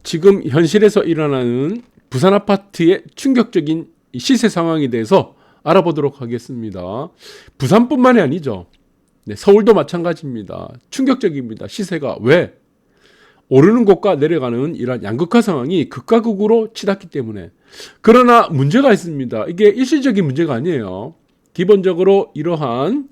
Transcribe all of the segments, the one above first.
지금 현실에서 일어나는 부산 아파트의 충격적인 시세 상황에 대해서 알아보도록 하겠습니다. 부산뿐만이 아니죠. 네, 서울도 마찬가지입니다. 충격적입니다. 시세가 왜? 오르는 곳과 내려가는 이러한 양극화 상황이 극과 극으로 치닫기 때문에. 그러나 문제가 있습니다. 이게 일시적인 문제가 아니에요. 기본적으로 이러한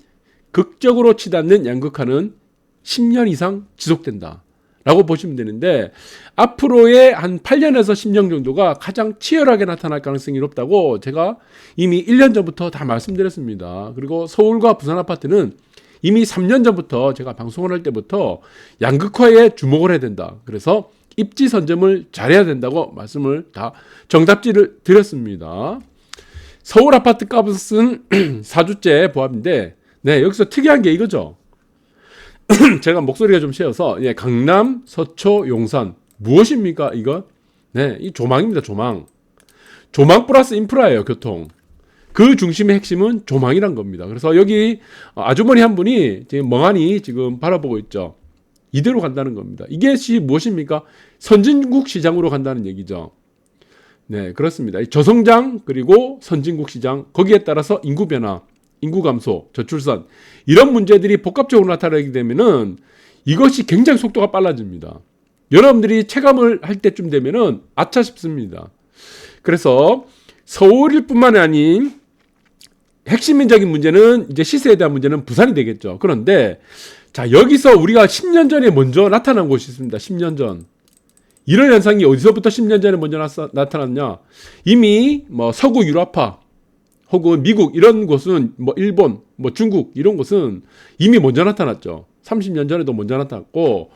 극적으로 치닫는 양극화는 10년 이상 지속된다 라고 보시면 되는데, 앞으로의 한 8년에서 10년 정도가 가장 치열하게 나타날 가능성이 높다고 제가 이미 1년 전부터 다 말씀드렸습니다. 그리고 서울과 부산 아파트는 이미 3년 전부터 제가 방송을 할 때부터 양극화에 주목을 해야 된다. 그래서 입지 선점을 잘해야 된다고 말씀을 다 정답지를 드렸습니다. 서울 아파트 값은 4주째 보합인데, 네, 여기서 특이한 게 이거죠. 제가 목소리가 좀 쉬어서, 예, 강남, 서초, 용산. 무엇입니까, 이거? 네, 이 조망입니다, 조망. 조망 플러스 인프라예요, 교통. 그 중심의 핵심은 조망이란 겁니다. 그래서 여기 아주머니 한 분이 지금 멍하니 지금 바라보고 있죠. 이대로 간다는 겁니다. 이게 무엇입니까? 선진국 시장으로 간다는 얘기죠. 네, 그렇습니다. 저성장 그리고 선진국 시장, 거기에 따라서 인구 변화, 인구 감소, 저출산, 이런 문제들이 복합적으로 나타나게 되면은 이것이 굉장히 속도가 빨라집니다. 여러분들이 체감을 할 때쯤 되면은 아차 싶습니다. 그래서 서울일 뿐만 아닌 핵심적인 문제는, 이제 시세에 대한 문제는 부산이 되겠죠. 그런데 자, 여기서 우리가 10년 전에 먼저 나타난 곳이 있습니다. 10년 전. 이런 현상이 어디서부터 10년 전에 먼저 나타났냐? 이미 뭐 서구 유럽파 혹은 미국 이런 곳은, 뭐 일본, 뭐 중국 이런 곳은 이미 먼저 나타났죠. 30년 전에도 먼저 나타났고,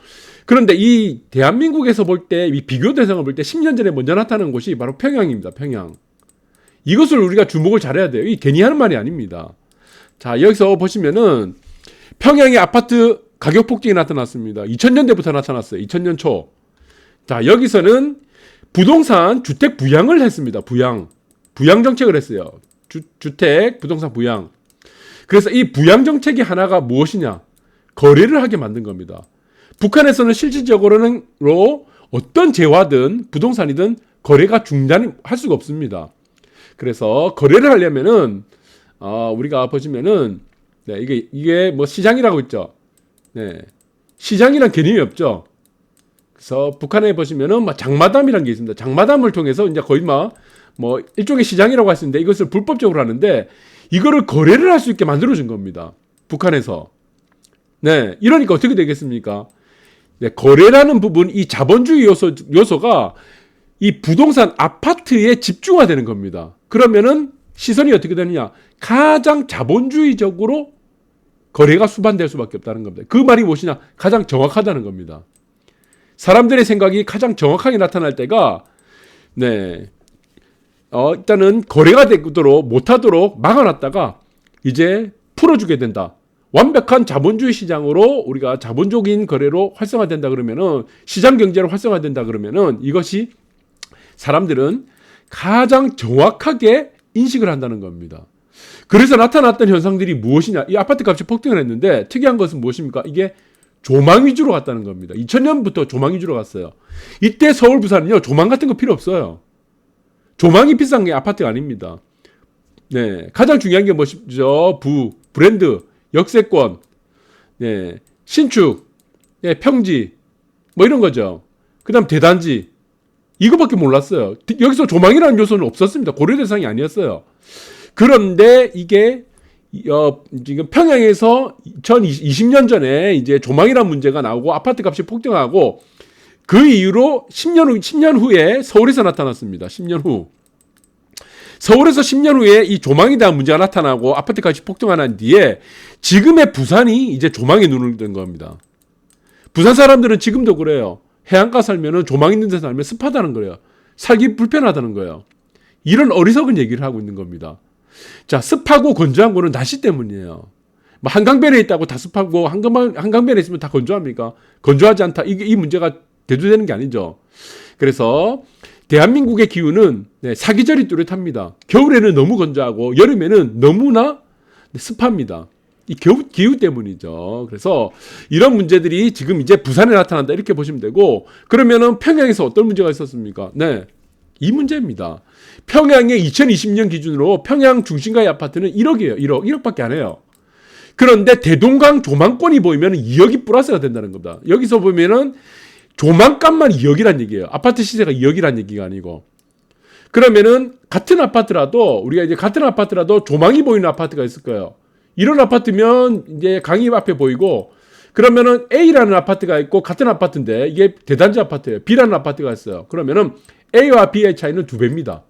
그런데 이 대한민국에서 볼 때, 이 비교 대상을 볼 때 10년 전에 먼저 나타난 곳이 바로 평양입니다. 평양. 이것을 우리가 주목을 잘해야 돼요. 이 괜히 하는 말이 아닙니다. 자, 여기서 보시면은 평양의 아파트 가격 폭등이 나타났습니다. 2000년대부터 나타났어요. 2000년 초. 자, 여기서는 부동산 주택 부양을 했습니다. 부양 정책을 했어요. 주택 부동산 부양. 그래서 이 부양 정책이 하나가 무엇이냐? 거래를 하게 만든 겁니다. 북한에서는 실질적으로는 어떤 재화든 부동산이든 거래가 중단할 수가 없습니다. 그래서 거래를 하려면은 우리가 보시면은, 네, 이게 뭐 시장이라고 있죠. 네, 시장이란 개념이 없죠. 그래서 북한에 보시면은 뭐 장마담이라는 게 있습니다. 장마담을 통해서 이제 거의 뭐 일종의 시장이라고 할 수 있는데, 이것을 불법적으로 하는데 이거를 거래를 할 수 있게 만들어준 겁니다. 북한에서. 네, 이러니까 어떻게 되겠습니까? 네, 거래라는 부분, 이 자본주의 요소가 이 부동산 아파트에 집중화되는 겁니다. 그러면은 시선이 어떻게 되느냐? 가장 자본주의적으로 거래가 수반될 수밖에 없다는 겁니다. 그 말이 무엇이냐? 가장 정확하다는 겁니다. 사람들의 생각이 가장 정확하게 나타날 때가, 네, 일단은 거래가 되도록 못하도록 막아놨다가 이제 풀어주게 된다. 완벽한 자본주의 시장으로 우리가 자본적인 거래로 활성화된다 그러면은, 시장 경제로 활성화된다 그러면은, 이것이 사람들은 가장 정확하게 인식을 한다는 겁니다. 그래서 나타났던 현상들이 무엇이냐? 이 아파트 값이 폭등을 했는데 특이한 것은 무엇입니까? 이게 조망 위주로 갔다는 겁니다. 2000년부터 조망 위주로 갔어요. 이때 서울, 부산은요, 조망 같은 거 필요 없어요. 조망이 비싼 게 아파트가 아닙니다. 네, 가장 중요한 게 뭐죠? 브랜드, 역세권, 네, 신축, 네, 평지, 뭐 이런 거죠. 그 다음 대단지. 이거밖에 몰랐어요. 여기서 조망이라는 요소는 없었습니다. 고려 대상이 아니었어요. 그런데 이게 지금 평양에서 2020년 전에 이제 조망이라는 문제가 나오고 아파트 값이 폭등하고, 그 이후로 10년 후에 서울에서 나타났습니다. 10년 후. 서울에서 10년 후에 이 조망에 대한 문제가 나타나고 아파트 값이 폭등하는 뒤에 지금의 부산이 이제 조망에 눈을 뜬 겁니다. 부산 사람들은 지금도 그래요. 해안가 살면은, 조망 있는 데 살면 습하다는 거예요. 살기 불편하다는 거예요. 이런 어리석은 얘기를 하고 있는 겁니다. 자, 습하고 건조한 거는 날씨 때문이에요. 뭐 한강변에 있다고 다 습하고 한강변에 있으면 다 건조합니까? 건조하지 않다. 이 문제가 대두되는 게 아니죠. 그래서 대한민국의 기후는, 네, 사계절이 뚜렷합니다. 겨울에는 너무 건조하고 여름에는 너무나 습합니다. 이 기후 때문이죠. 그래서 이런 문제들이 지금 이제 부산에 나타난다 이렇게 보시면 되고, 그러면은 평양에서 어떤 문제가 있었습니까? 네, 이 문제입니다. 평양의 2020년 기준으로 평양 중심가의 아파트는 1억이에요. 1억밖에 안 해요. 그런데 대동강 조망권이 보이면 2억이 플러스가 된다는 겁니다. 여기서 보면은 조망값만 2억이란 얘기예요. 아파트 시세가 2억이란 얘기가 아니고. 그러면은 같은 아파트라도 우리가 이제 같은 아파트라도 조망이 보이는 아파트가 있을 거예요. 이런 아파트면 이제 강이 앞에 보이고, 그러면은 A라는 아파트가 있고 같은 아파트인데 이게 대단지 아파트예요. B라는 아파트가 있어요. 그러면은 A와 B의 차이는 2배입니다.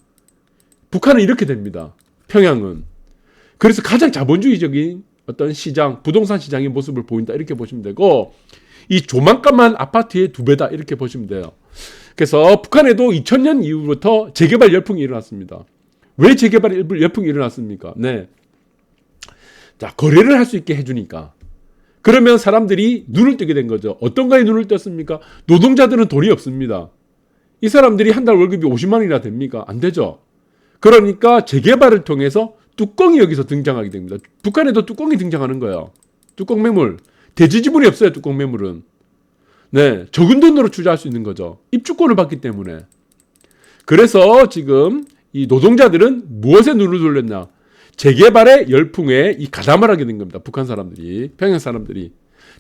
북한은 이렇게 됩니다. 평양은. 그래서 가장 자본주의적인 어떤 시장, 부동산 시장의 모습을 보인다 이렇게 보시면 되고, 이 조망값만 아파트의 2배다 이렇게 보시면 돼요. 그래서 북한에도 2000년 이후부터 재개발 열풍이 일어났습니다. 왜 재개발 열풍이 일어났습니까? 네. 자, 거래를 할 수 있게 해주니까. 그러면 사람들이 눈을 뜨게 된 거죠. 어떤 거에 눈을 떴습니까? 노동자들은 돈이 없습니다. 이 사람들이 한 달 월급이 50만 원이나 됩니까? 안 되죠. 그러니까 재개발을 통해서 뚜껑이 여기서 등장하게 됩니다. 북한에도 뚜껑이 등장하는 거예요. 뚜껑 매물. 대지 지분이 없어요, 뚜껑 매물은. 네, 적은 돈으로 투자할 수 있는 거죠. 입주권을 받기 때문에. 그래서 지금 이 노동자들은 무엇에 눈을 돌렸냐? 재개발의 열풍에 이 가담을 하게 된 겁니다. 북한 사람들이, 평양 사람들이.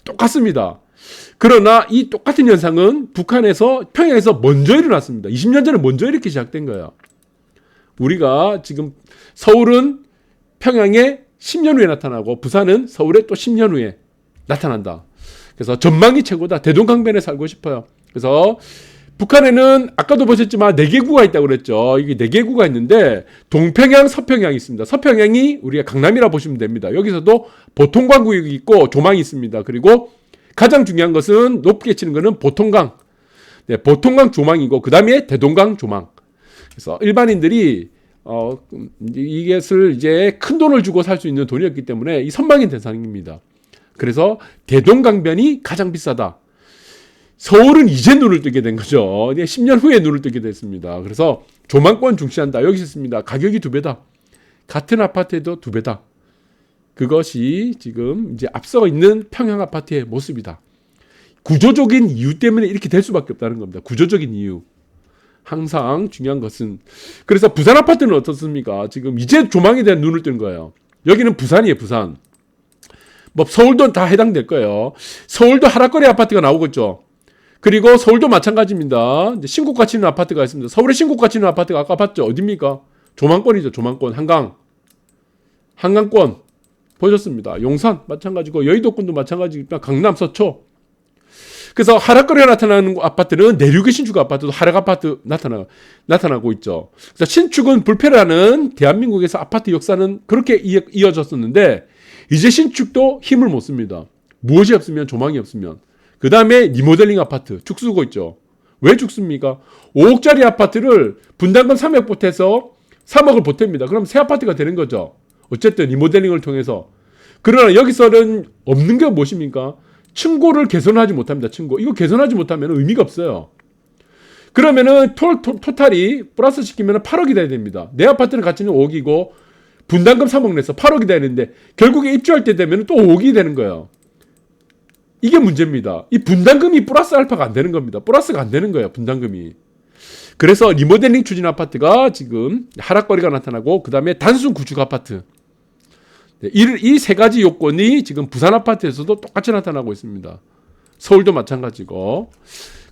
똑같습니다. 그러나 이 똑같은 현상은 북한에서, 평양에서 먼저 일어났습니다. 20년 전에 먼저 이렇게 시작된 거예요. 우리가 지금 서울은 평양에 10년 후에 나타나고 부산은 서울에 또 10년 후에 나타난다. 그래서 전망이 최고다. 대동강변에 살고 싶어요. 그래서 북한에는 아까도 보셨지만 4개 구가 있다고 그랬죠. 이게 4개 구가 있는데 동평양, 서평양이 있습니다. 서평양이 우리가 강남이라 보시면 됩니다. 여기서도 보통강 구역이 있고 조망이 있습니다. 그리고 가장 중요한 것은 높게 치는 것은 보통강. 네, 보통강 조망이고 그 다음에 대동강 조망. 그래서 일반인들이 이것을 이제 큰 돈을 주고 살 수 있는 돈이었기 때문에 이 선망의 대상입니다. 그래서 대동강변이 가장 비싸다. 서울은 이제 눈을 뜨게 된 거죠. 10년 후에 눈을 뜨게 됐습니다. 그래서 조망권 중시한다. 여기 있습니다. 가격이 2배다. 같은 아파트에도 2배다. 그것이 지금 이제 앞서 있는 평양 아파트의 모습이다. 구조적인 이유 때문에 이렇게 될 수밖에 없다는 겁니다. 구조적인 이유. 항상 중요한 것은. 그래서 부산 아파트는 어떻습니까? 지금 이제 조망에 대한 눈을 뜬 거예요. 여기는 부산이에요, 부산. 뭐 서울도 다 해당될 거예요. 서울도 하락거리 아파트가 나오겠죠. 그리고 서울도 마찬가지입니다. 이제 신고가 치는 아파트가 있습니다. 서울에 신고가 치는 아파트가 아까 봤죠? 어디입니까? 조망권이죠, 조망권. 한강권. 보셨습니다. 용산 마찬가지고 여의도권도 마찬가지입니다. 강남, 서초. 그래서 하락거리가 나타나는 아파트는 내륙의 신축 아파트도 하락 아파트 나타나고 있죠. 그래서 신축은 불패라는 대한민국에서 아파트 역사는 그렇게 이어졌었는데 이제 신축도 힘을 못 씁니다. 무엇이 없으면 조망이 없으면. 그 다음에 리모델링 아파트 죽쓰고 있죠. 왜 죽습니까? 5억짜리 아파트를 분담금 3억 보태서 3억을 보탭니다. 그럼 새 아파트가 되는 거죠. 어쨌든 리모델링을 통해서. 그러나 여기서는 없는 게 무엇입니까? 층고를 개선하지 못합니다. 층고. 이거 개선하지 못하면 의미가 없어요. 그러면은 토탈이 플러스 시키면 8억이 돼야 됩니다. 내 아파트는 가치는 5억이고 분담금 3억 내서 8억이 돼야 되는데 결국에 입주할 때 되면 또 5억이 되는 거예요. 이게 문제입니다. 이 분담금이 플러스 알파가 안 되는 겁니다. 플러스가 안 되는 거예요. 분담금이. 그래서 리모델링 추진 아파트가 지금 하락거리가 나타나고 그 다음에 단순 구축 아파트. 이 세 가지 요건이 지금 부산 아파트에서도 똑같이 나타나고 있습니다. 서울도 마찬가지고.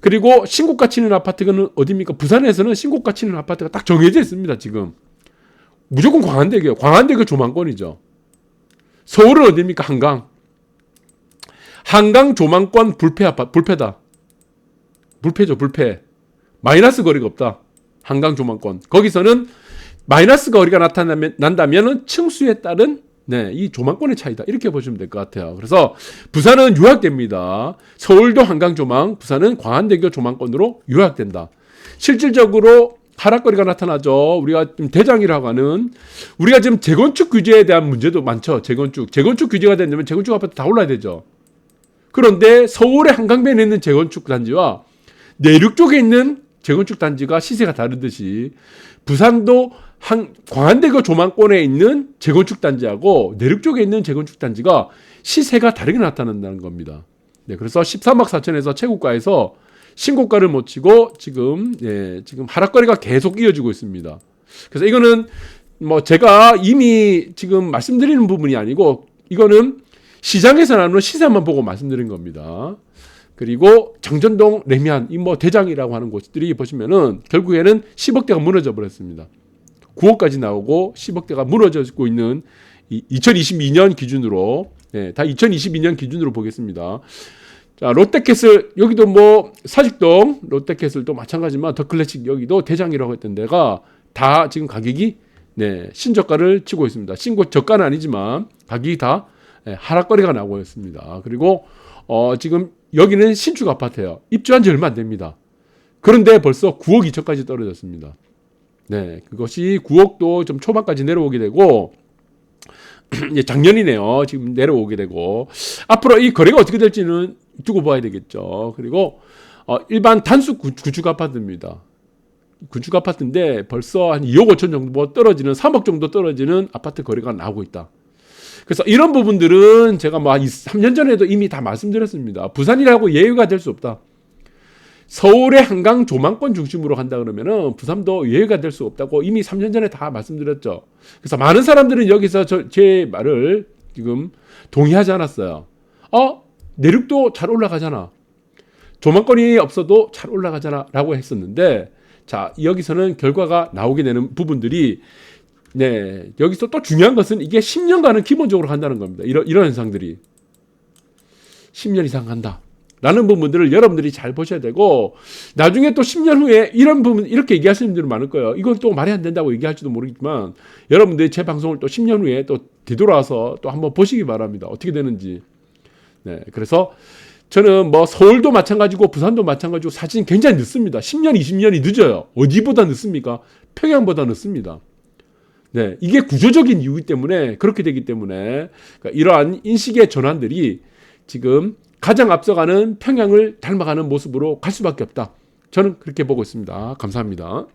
그리고 신고가 치는 아파트는 어디입니까? 부산에서는 신고가 치는 아파트가 딱 정해져 있습니다. 지금. 무조건 광안대교요. 광안대교 조망권이죠. 서울은 어디입니까? 한강 조망권 불패다. 불패죠, 불패. 마이너스 거리가 없다. 한강 조망권. 거기서는 마이너스 거리가 난다면은 층수에 따른 이 조망권의 차이다. 이렇게 보시면 될 것 같아요. 그래서 부산은 요약됩니다. 서울도 한강 조망, 부산은 광안대교 조망권으로 요약된다. 실질적으로 하락거리가 나타나죠. 우리가 대장이라고 하는, 우리가 지금 재건축 규제에 대한 문제도 많죠. 재건축 규제가 되려면 재건축 아파트 다 올라야 되죠. 그런데 서울의 한강변에 있는 재건축 단지와 내륙 쪽에 있는 재건축 단지가 시세가 다르듯이 부산도 광안대교 조망권에 있는 재건축 단지하고 내륙 쪽에 있는 재건축 단지가 시세가 다르게 나타난다는 겁니다. 네, 그래서 13억 4천에서 최고가에서 신고가를 못 치고 지금 하락거래가 계속 이어지고 있습니다. 그래서 이거는 뭐 제가 이미 지금 말씀드리는 부분이 아니고 이거는 시장에서 나오는 시세만 보고 말씀드린 겁니다. 그리고 정전동, 레미안, 이 뭐 대장이라고 하는 곳들이 보시면은 결국에는 10억대가 무너져 버렸습니다. 9억까지 나오고 10억대가 무너지고 있는 2022년 기준으로, 다 2022년 기준으로 보겠습니다. 자, 롯데캐슬, 여기도 뭐 사직동, 롯데캐슬도 마찬가지지만 더 클래식 여기도 대장이라고 했던 데가 다 지금 가격이 신저가를 치고 있습니다. 신고저가는 아니지만 가격이 다 하락거래가 나오고 있습니다. 그리고 지금 여기는 신축 아파트예요. 입주한 지 얼마 안 됩니다. 그런데 벌써 9억 2천까지 떨어졌습니다. 네, 그것이 9억도 좀 초반까지 내려오게 되고 이제 작년이네요. 지금 내려오게 되고 앞으로 이 거래가 어떻게 될지는 두고 봐야 되겠죠. 그리고 일반 단수 구축 아파트입니다. 구축 아파트인데 벌써 한 2억 5천 정도 떨어지는 3억 정도 떨어지는 아파트 거래가 나오고 있다. 그래서 이런 부분들은 제가 뭐 한 3년 전에도 이미 다 말씀드렸습니다. 부산이라고 예외가 될 수 없다. 서울의 한강 조망권 중심으로 간다 그러면은 부산도 예외가 될 수 없다고 이미 3년 전에 다 말씀드렸죠. 그래서 많은 사람들은 여기서 제 말을 지금 동의하지 않았어요. 내륙도 잘 올라가잖아. 조망권이 없어도 잘 올라가잖아 라고 했었는데, 자, 여기서는 결과가 나오게 되는 부분들이 여기서 또 중요한 것은 이게 10년간은 기본적으로 간다는 겁니다. 이런 현상들이 10년 이상 간다 라는 부분들을 여러분들이 잘 보셔야 되고, 나중에 또 10년 후에 이런 부분 이렇게 얘기하시는 분들은 많을 거예요. 이건 또 말이 안 된다고 얘기할지도 모르겠지만 여러분들이 제 방송을 또 10년 후에 또 뒤돌아서 또 한번 보시기 바랍니다. 어떻게 되는지. 그래서 저는 뭐 서울도 마찬가지고 부산도 마찬가지고 사실 굉장히 늦습니다. 10년 20년이 늦어요. 어디보다 늦습니까? 평양보다 늦습니다. 이게 구조적인 이유 때문에 그렇게 되기 때문에, 그러니까 이러한 인식의 전환들이 지금 가장 앞서가는 평양을 닮아가는 모습으로 갈 수밖에 없다. 저는 그렇게 보고 있습니다. 감사합니다.